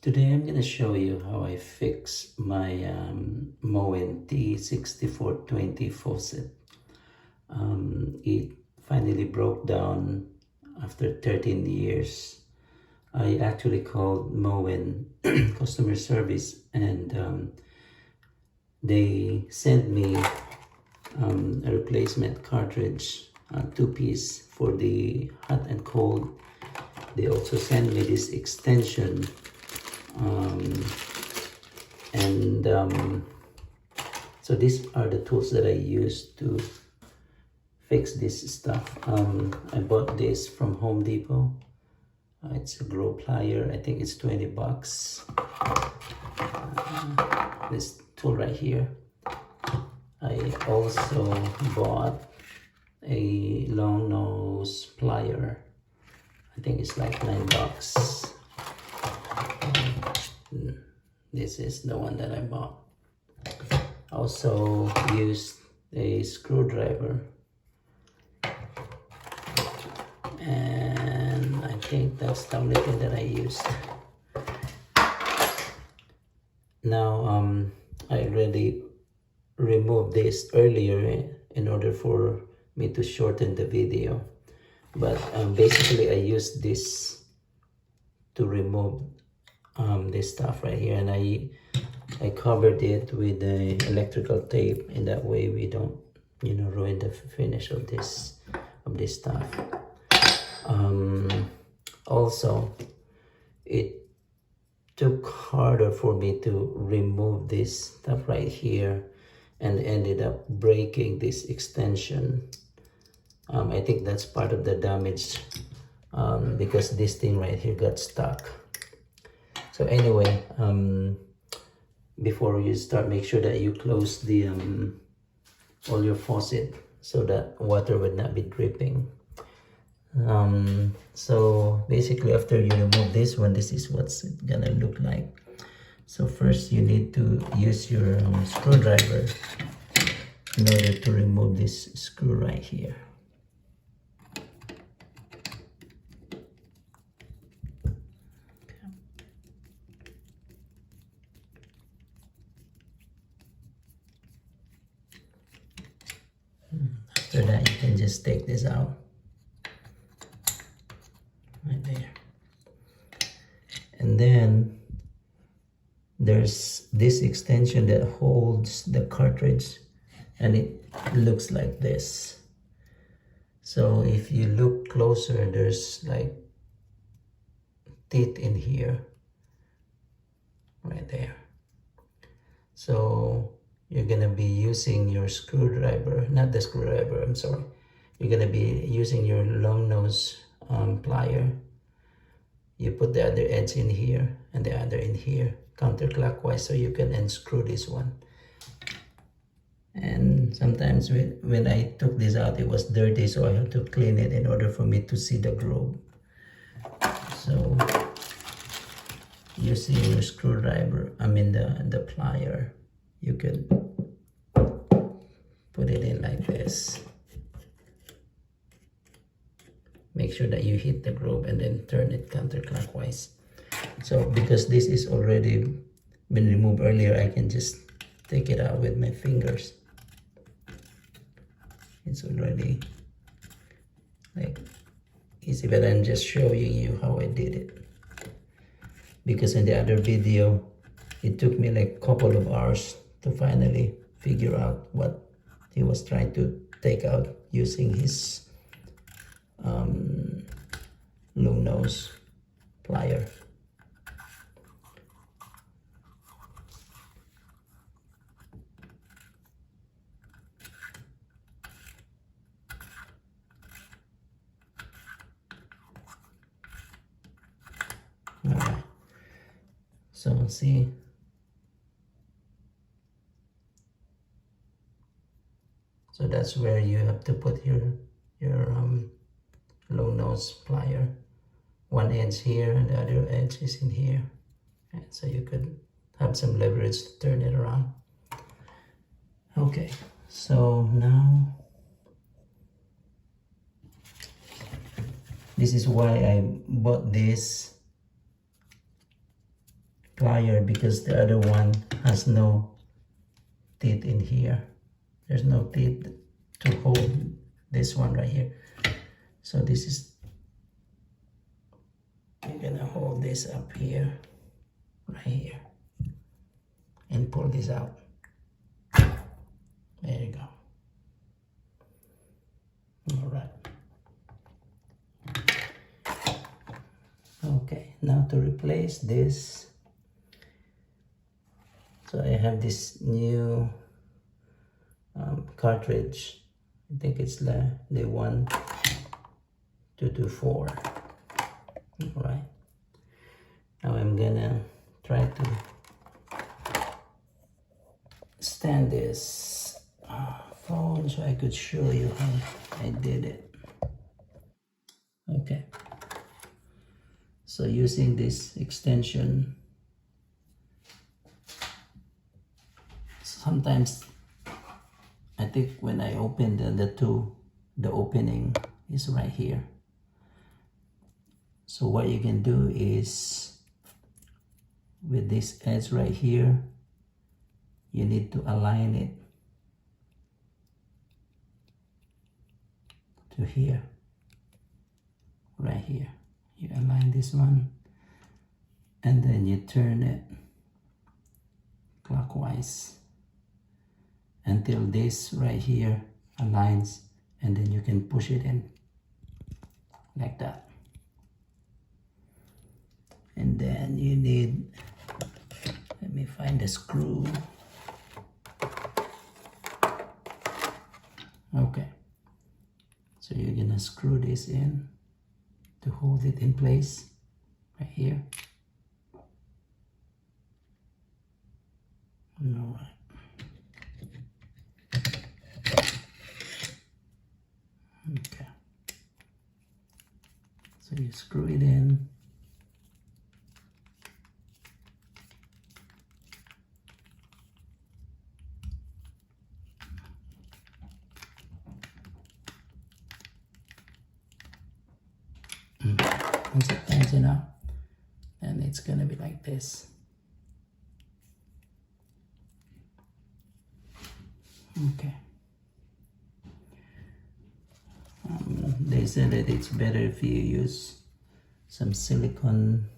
Today I'm going to show you how I fix my Moen T6420 faucet. It finally broke down after 13 years. I actually called Moen customer service and they sent me a replacement cartridge, 2-piece for the hot and cold. They also sent me this extension so these are the tools that I use to fix this stuff. I bought this from Home Depot. It's a grow plier. I think it's 20 bucks. This tool right here. I also bought a long nose plier. I think it's like 9 bucks. This is the one that I bought. Also used a screwdriver, and I think that's the only thing that I used. Now I already removed this earlier in order for me to shorten the video, but basically I used this to remove this stuff right here, and I covered it with the electrical tape, and that way we don't ruin the finish of this stuff. Also, it took harder for me to remove this stuff right here, and ended up breaking this extension. I think that's part of the damage, because this thing right here got stuck. So anyway, before you start, make sure that you close the all your faucet so that water would not be dripping. So basically, after you remove this one, this is what's it gonna look like. So first you need to use your screwdriver in order to remove this screw right here. After that, you can just take this out right there, and then there's this extension that holds the cartridge, and it looks like this. So if you look closer, there's like teeth in here right there. So you're gonna be using your screwdriver, not the screwdriver, I'm sorry. You're gonna be using your long nose plier. You put the other edge in here and the other in here, counterclockwise, so you can unscrew this one. And sometimes when I took this out, it was dirty, so I have to clean it in order for me to see the groove. So using your screwdriver, the plier, you could put it in like this. Make sure that you hit the groove and then turn it counterclockwise. So because this is already been removed earlier, I can just take it out with my fingers. It's already like easy, but I'm just showing you how I did it. Because in the other video, it took me like a couple of hours to finally figure out what he was trying to take out using his long nose plier. Alright, so see, so that's where you have to put your long nose plier. One edge here and the other edge is in here, and so you could have some leverage to turn it around. Okay, so now this is why I bought this plier because the other one has no teeth in here. There's no teeth to hold this one right here. So this is, you're gonna hold this up here, right here, and pull this out. There you go. All right. Okay, now to replace this, so I have this new cartridge. I think it's the 1224. All right. Now I'm gonna try to stand this phone so I could show you how I did it. Okay. So using this extension, sometimes I think when I open the opening is right here. So what you can do is with this edge right here, you need to align it to here, right here. You align this one and then you turn it clockwise until this right here aligns, and then you can push it in like that. And then you need, let me find the screw. Okay, so you're gonna screw this in to hold it in place right here. All right. Okay. So you screw it in. Once it turns enough, then it's gonna be like this. Okay. They said that it's better if you use some silicone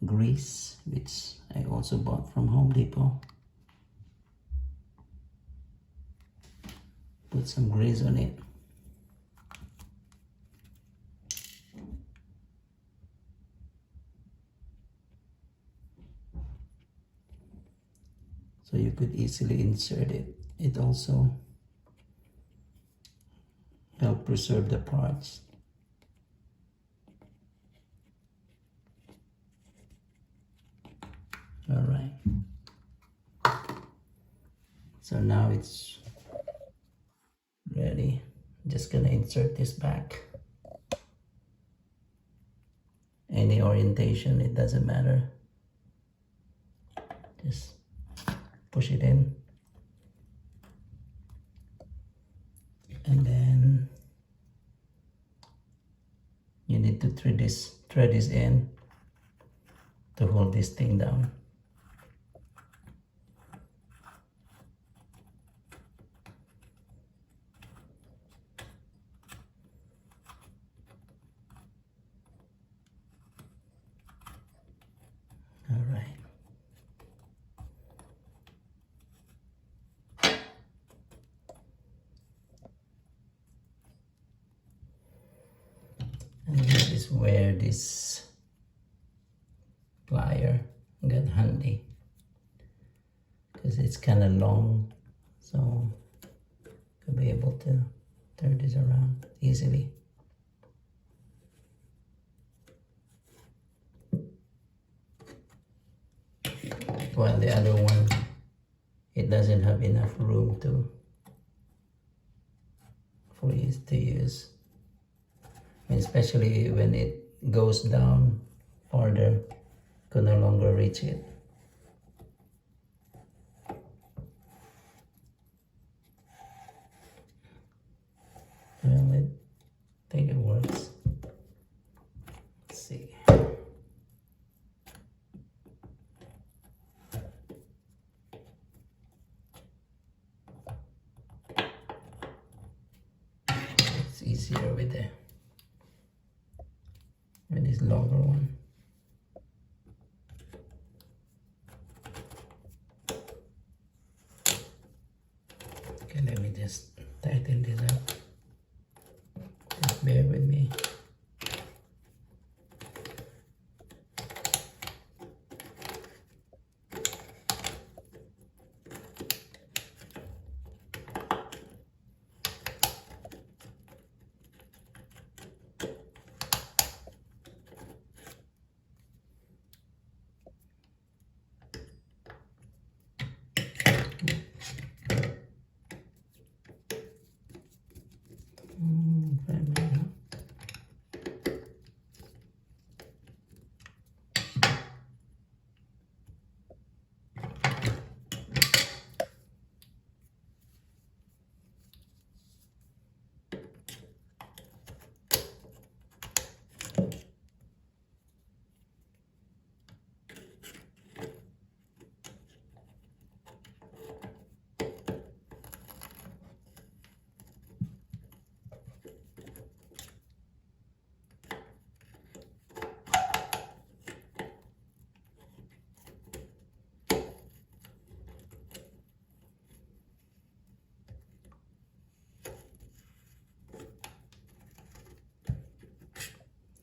grease, which I also bought from Home Depot. Put some grease on it. So you could easily insert it. It also helps preserve the parts. All right. So now it's ready. Just gonna insert this back. Any orientation, it doesn't matter. Just push it in, and then you need to thread this in to hold this thing down. All right. And this is where this plier got handy, because it's kind of long, so you'll be able to turn this around easily. While the other one, it doesn't have enough room for you to use. Especially when it goes down farther, could no longer reach it. Well, I think it works. Let's see. easier with this longer one. Okay, let me just tighten this up. Just bear with me.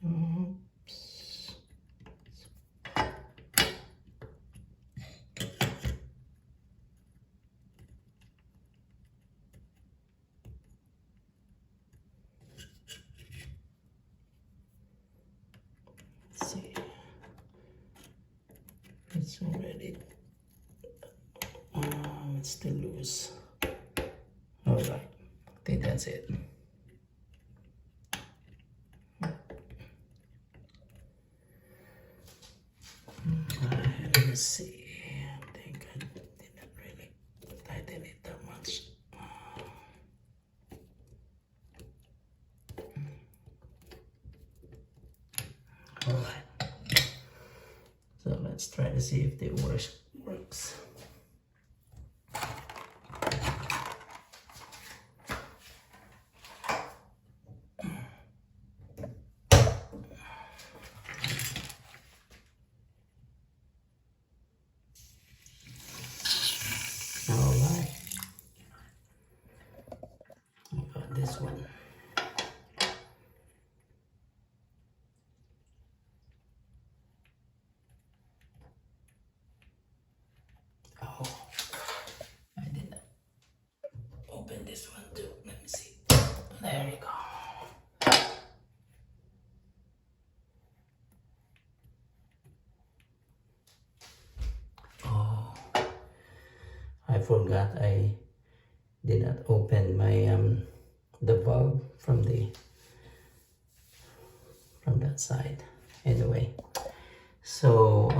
Oops. Let's see. It's already. It's still loose. All right. I think that's it. Let's see. I think I didn't really tighten it that much. All right. So let's try to see if it works. Alright, I got this one. Oh, I did not open this one too. Let me see. There you go. Oh, I forgot I did not open my the bulb from that side. Anyway, so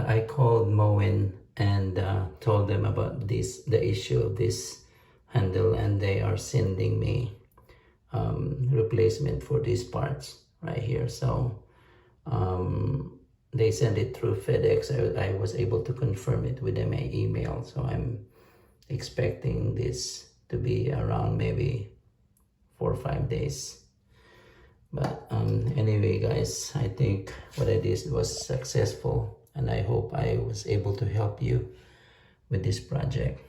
I called Moen and told them about the issue of this handle, and they are sending me replacement for these parts right here. So they sent it through FedEx. I was able to confirm it with my email, so I'm expecting this to be around maybe 4 or 5 days. But anyway, guys, I think what I did was successful, and I hope I was able to help you with this project.